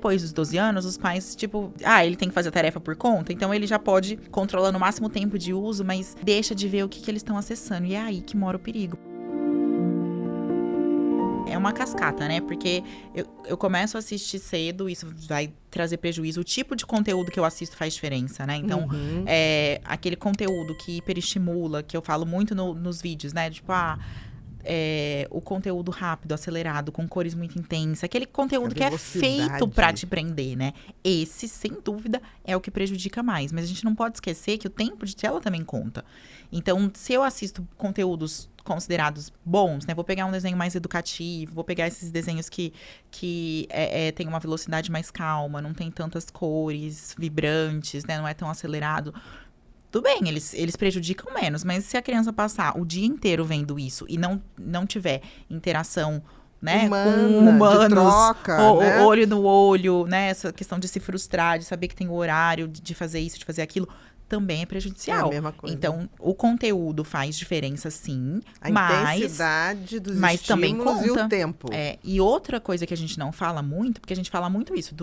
depois dos 12 anos, os pais, tipo, ele tem que fazer a tarefa por conta, então ele já pode controlar no máximo o tempo de uso, mas deixa de ver o que eles estão acessando. E é aí que mora o perigo. É uma cascata, né? Porque eu começo a assistir cedo, isso vai trazer prejuízo. O tipo de conteúdo que eu assisto faz diferença, né? Então, aquele conteúdo que hiperestimula, que eu falo muito nos vídeos, né? Tipo, o conteúdo rápido, acelerado, com cores muito intensas. Aquele conteúdo que é feito pra te prender, né? Esse, sem dúvida, é o que prejudica mais. Mas a gente não pode esquecer que o tempo de tela também conta. Então, se eu assisto conteúdos considerados bons, né? Vou pegar um desenho mais educativo, vou pegar esses desenhos que tem uma velocidade mais calma, não tem tantas cores vibrantes, né? Não é tão acelerado. Tudo bem, eles prejudicam menos, mas se a criança passar o dia inteiro vendo isso e não tiver interação, né, com humanos, troca, né? olho no olho, né, essa questão de se frustrar, de saber que tem o horário de fazer isso, de fazer aquilo, também é prejudicial. É a mesma coisa. Então, o conteúdo faz diferença, sim, mas intensidade dos mas também conta. E o tempo. E outra coisa que a gente não fala muito, porque a gente fala muito isso,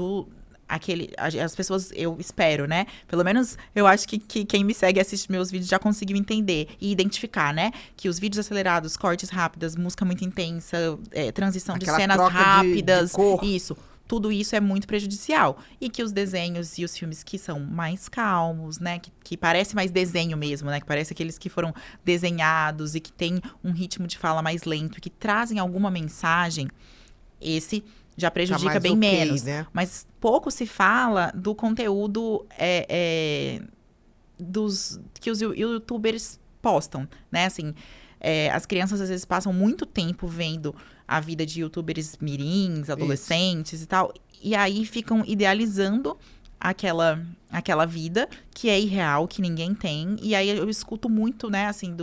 as pessoas, eu espero, né? Pelo menos eu acho que quem me segue e assiste meus vídeos já conseguiu entender e identificar, né? Que os vídeos acelerados, cortes rápidas, música muito intensa, transição Aquela de cenas troca rápidas, de cor. isso. Tudo isso é muito prejudicial. E que os desenhos e os filmes que são mais calmos, né? Que parece mais desenho mesmo, né? Que parece aqueles que foram desenhados e que tem um ritmo de fala mais lento, que trazem alguma mensagem, esse já prejudica bem menos. Né? Mas pouco se fala do conteúdo que os youtubers postam, né? Assim, as crianças às vezes passam muito tempo vendo a vida de youtubers mirins, adolescentes e tal. E aí ficam idealizando aquela vida que é irreal, que ninguém tem. E aí eu escuto muito, né, assim,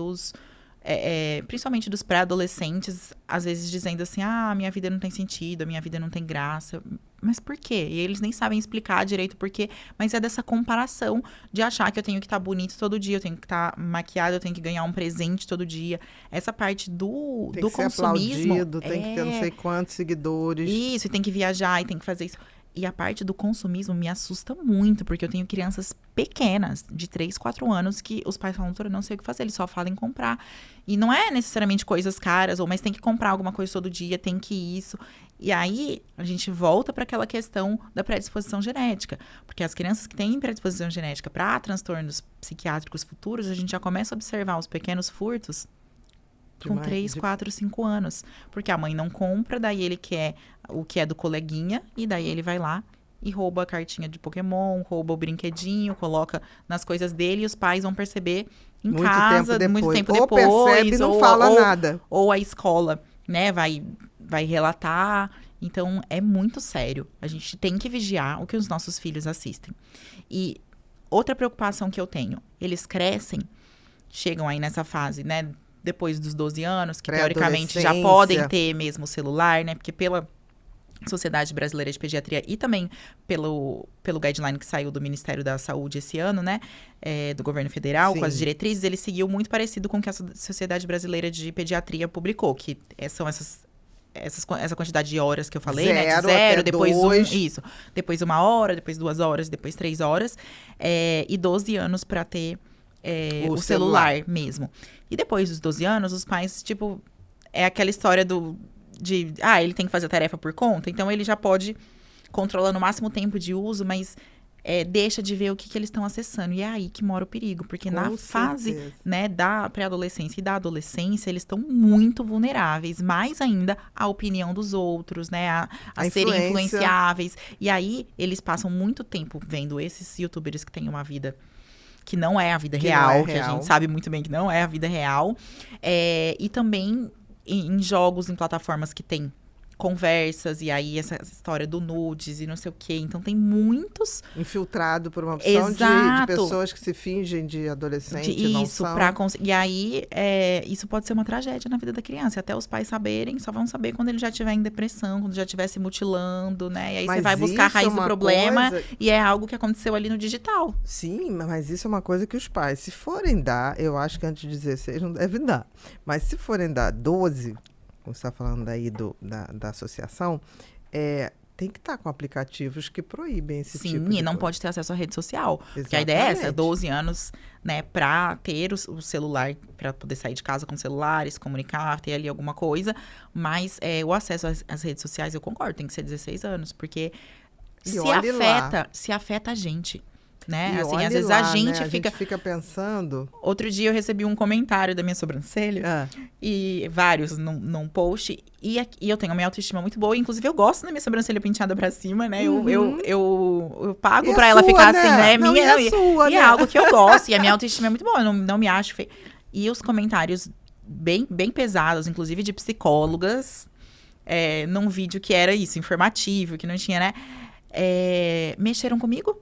principalmente dos pré-adolescentes, às vezes dizendo assim, minha vida não tem sentido, a minha vida não tem graça. Mas por quê? E eles nem sabem explicar direito por quê, mas é dessa comparação de achar que eu tenho que estar bonito todo dia, eu tenho que estar maquiado, eu tenho que ganhar um presente todo dia. Essa parte do consumismo... Tem que ter não sei quantos seguidores. Isso, e tem que viajar, e tem que fazer isso. E a parte do consumismo me assusta muito, porque eu tenho crianças pequenas, de 3, 4 anos, que os pais falam, doutora, eu não sei o que fazer, eles só falam em comprar. E não é necessariamente coisas caras, mas tem que comprar alguma coisa todo dia, tem que isso. E aí, a gente volta para aquela questão da predisposição genética. Porque as crianças que têm predisposição genética para transtornos psiquiátricos futuros, a gente já começa a observar os pequenos furtos com 3, 4, 5 anos. Porque a mãe não compra, daí ele quer o que é do coleguinha, e daí ele vai lá e rouba a cartinha de Pokémon, rouba o brinquedinho, coloca nas coisas dele, e os pais vão perceber em casa, muito tempo depois. Ou percebe e não fala nada. Ou a escola, né, vai relatar. Então, é muito sério. A gente tem que vigiar o que os nossos filhos assistem. E outra preocupação que eu tenho, eles crescem, chegam aí nessa fase, né, depois dos 12 anos, que teoricamente já podem ter mesmo celular, né? Porque pela Sociedade Brasileira de Pediatria e também pelo guideline que saiu do Ministério da Saúde esse ano, né? Do governo federal, com as diretrizes, ele seguiu muito parecido com o que a Sociedade Brasileira de Pediatria publicou, que são essa quantidade de horas que eu falei, né? De 0, depois 1, depois 1 hora, depois 2 horas, depois 3 horas, e 12 anos para ter o celular mesmo. E depois dos 12 anos, os pais, tipo, é aquela história ele tem que fazer a tarefa por conta, então ele já pode controlar no máximo o tempo de uso, mas deixa de ver o que eles estão acessando. E é aí que mora o perigo, porque na fase, né, da pré-adolescência e da adolescência, eles estão muito vulneráveis, mais ainda à opinião dos outros, né, a serem influenciáveis. E aí, eles passam muito tempo vendo esses youtubers que têm uma vida que não é a vida real, que a gente sabe muito bem que não é a vida real. E também em jogos, em plataformas que tem conversas, e aí essa história do nudes e não sei o quê. Então, tem muitos... Infiltrado por uma opção de pessoas que se fingem de adolescente, não são. E aí, isso pode ser uma tragédia na vida da criança. E até os pais saberem, só vão saber quando ele já estiver em depressão, quando já estiver se mutilando, né? E aí você vai buscar a raiz do problema, e é algo que aconteceu ali no digital. Sim, mas isso é uma coisa que os pais, se forem dar, eu acho que antes de 16 não devem dar. Mas se forem dar 12... Como você está falando aí da associação, tem que estar com aplicativos que proíbem esse Sim, tipo de e não coisa. pode ter acesso à rede social. Porque a ideia é essa, Exatamente. 12 anos, né, pra ter o celular, pra poder sair de casa com celular, se comunicar, ter ali alguma coisa. Mas o acesso às redes sociais, eu concordo, tem que ser 16 anos. Porque E olhe lá. se afeta a gente, né? E Assim, olhe às vezes lá, a gente né? fica... A gente fica pensando... Outro dia eu recebi um comentário da minha sobrancelha, e vários num post, e eu tenho a minha autoestima muito boa, inclusive eu gosto da minha sobrancelha penteada pra cima, né? Eu pago E pra é ela sua, ficar né? assim, né? Não, Minha, e é sua, e né? é algo que eu gosto, e a minha autoestima é muito boa, eu não me acho feia. E os comentários bem pesados, inclusive de psicólogas, num vídeo que era isso, informativo, que não tinha, né? Mexeram comigo.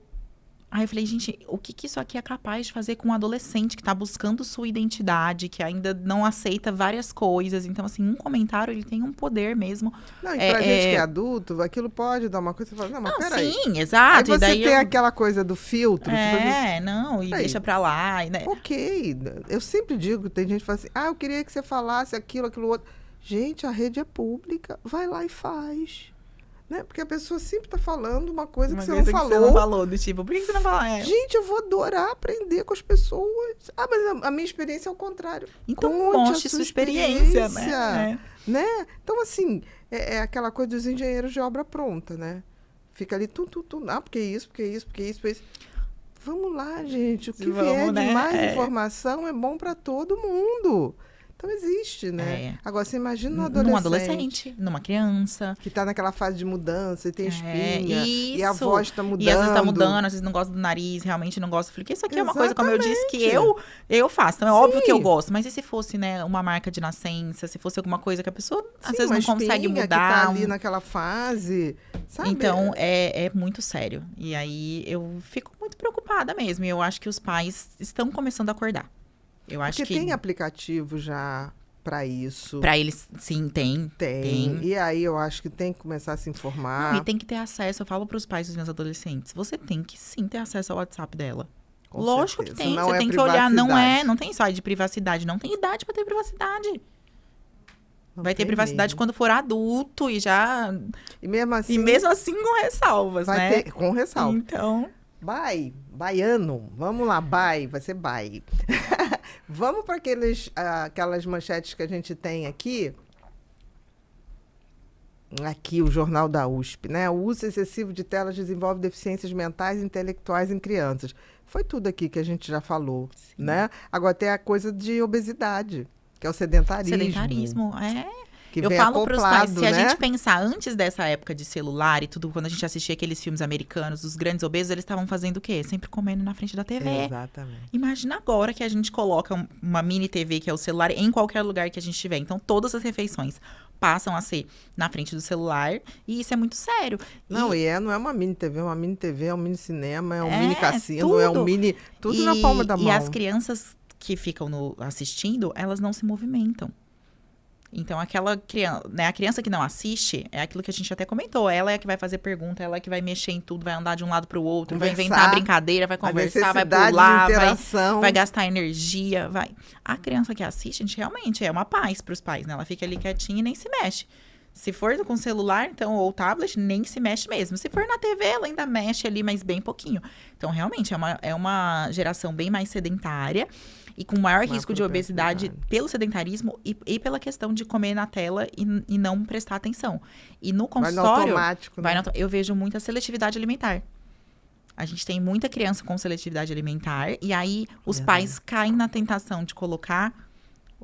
Aí eu falei, gente, o que isso aqui é capaz de fazer com um adolescente que tá buscando sua identidade, que ainda não aceita várias coisas? Então, assim, um comentário, ele tem um poder mesmo. Não, e pra gente que é adulto, aquilo pode dar uma coisa, você fala, não, mas Não, peraí. sim, Aí exato. você E daí tem aquela coisa do filtro, tipo assim, não, e peraí. deixa pra lá. Né? Ok, eu sempre digo, tem gente que fala assim, eu queria que você falasse aquilo outro. Gente, a rede é pública, vai lá e faz. Né? Porque a pessoa sempre tá falando uma coisa que você não falou. Que você não falou, do tipo, por que você não fala? Gente, eu vou adorar aprender com as pessoas. Mas a minha experiência é o contrário. Então, Conte mostre a sua sua experiência, né? Então, assim, é aquela coisa dos engenheiros de obra pronta, né? Fica ali, porque isso, porque isso, porque isso, porque isso. Vamos lá, gente. O que vier de mais informação é bom para todo mundo. Então existe, né? Agora, você imagina num adolescente, numa criança. Que tá naquela fase de mudança e tem espinha. Isso. E a voz tá mudando. E às vezes tá mudando, às vezes não gosta do nariz, realmente não gosta. Eu falei, que isso aqui é uma coisa, como eu disse, que eu faço. Então é óbvio que eu gosto. Mas e se fosse, né, uma marca de nascença? Se fosse alguma coisa que a pessoa, às vezes, não consegue mudar. Que tá ali naquela fase, sabe? Então, é muito sério. E aí, eu fico muito preocupada mesmo. E eu acho que os pais estão começando a acordar. Eu acho Porque tem aplicativo já para isso. Para eles, sim, tem. E aí eu acho que tem que começar a se informar. Não, e tem que ter acesso. Eu falo para os pais dos meus adolescentes. Você tem que sim ter acesso ao WhatsApp dela. Com Lógico certeza. que tem. Não você é tem que olhar. privacidade. Não tem só de privacidade. Não tem idade para ter privacidade. Não vai ter tem privacidade mesmo. quando for adulto e já. E mesmo assim com ressalvas, vai né? ter, com ressalvas. Então. Baiano. Vamos lá, vai ser bai. Vamos para aquelas manchetes que a gente tem aqui. Aqui, o Jornal da USP, né? O uso excessivo de telas desenvolve deficiências mentais e intelectuais em crianças. Foi tudo aqui que a gente já falou, né? Agora tem a coisa de obesidade, que é o sedentarismo. Sedentarismo, Que eu vem falo para os pais, acoplado, se a né? gente pensar antes dessa época de celular e tudo, quando a gente assistia aqueles filmes americanos, os grandes obesos, eles estavam fazendo o quê? Sempre comendo na frente da TV. Exatamente. Imagina agora que a gente coloca uma mini TV, que é o celular, em qualquer lugar que a gente estiver. Então, todas as refeições passam a ser na frente do celular, e isso é muito sério. Não, não é uma mini TV, é um mini cinema, é um mini cassino, tudo. é um mini... Tudo na palma da mão. E as crianças que ficam assistindo, elas não se movimentam. Então, aquela criança, né, a criança que não assiste, é aquilo que a gente até comentou. Ela é a que vai fazer pergunta, ela é que vai mexer em tudo, vai andar de um lado para o outro, vai inventar brincadeira, vai conversar, vai pular, vai gastar energia, vai. A criança que assiste, a gente realmente é uma paz para os pais, né? Ela fica ali quietinha e nem se mexe. Se for com celular, então, ou tablet, nem se mexe mesmo. Se for na TV, ela ainda mexe ali, mas bem pouquinho. Então, realmente, é uma geração bem mais sedentária e com maior risco de obesidade pelo sedentarismo e pela questão de comer na tela e não prestar atenção. E no consultório, vai no automático, né? eu vejo muita seletividade alimentar. A gente tem muita criança com seletividade alimentar e aí os pais caem na tentação de colocar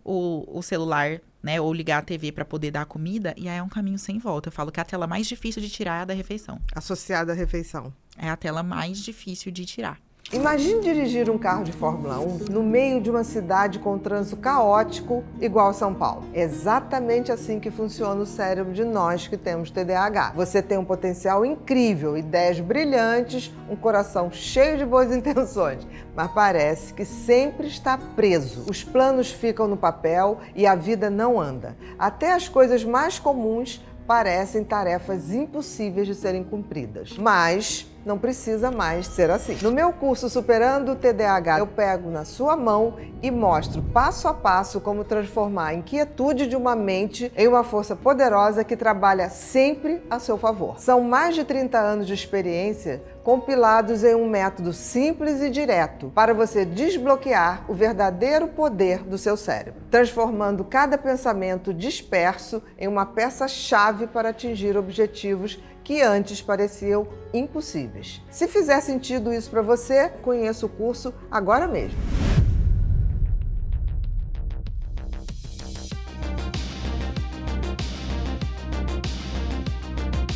o celular, né, ou ligar a TV para poder dar a comida, e aí é um caminho sem volta. Eu falo que a tela mais difícil de tirar é a da refeição. Associada à refeição. É a tela mais difícil de tirar. Imagine dirigir um carro de Fórmula 1 no meio de uma cidade com trânsito caótico igual São Paulo. É exatamente assim que funciona o cérebro de nós que temos TDAH. Você tem um potencial incrível, ideias brilhantes, um coração cheio de boas intenções, mas parece que sempre está preso. Os planos ficam no papel e a vida não anda. Até as coisas mais comuns parecem tarefas impossíveis de serem cumpridas. Mas não precisa mais ser assim. No meu curso Superando o TDAH, eu pego na sua mão e mostro passo a passo como transformar a inquietude de uma mente em uma força poderosa que trabalha sempre a seu favor. São mais de 30 anos de experiência compilados em um método simples e direto para você desbloquear o verdadeiro poder do seu cérebro, transformando cada pensamento disperso em uma peça-chave para atingir objetivos que antes pareciam impossíveis. Se fizer sentido isso para você, conheça o curso agora mesmo.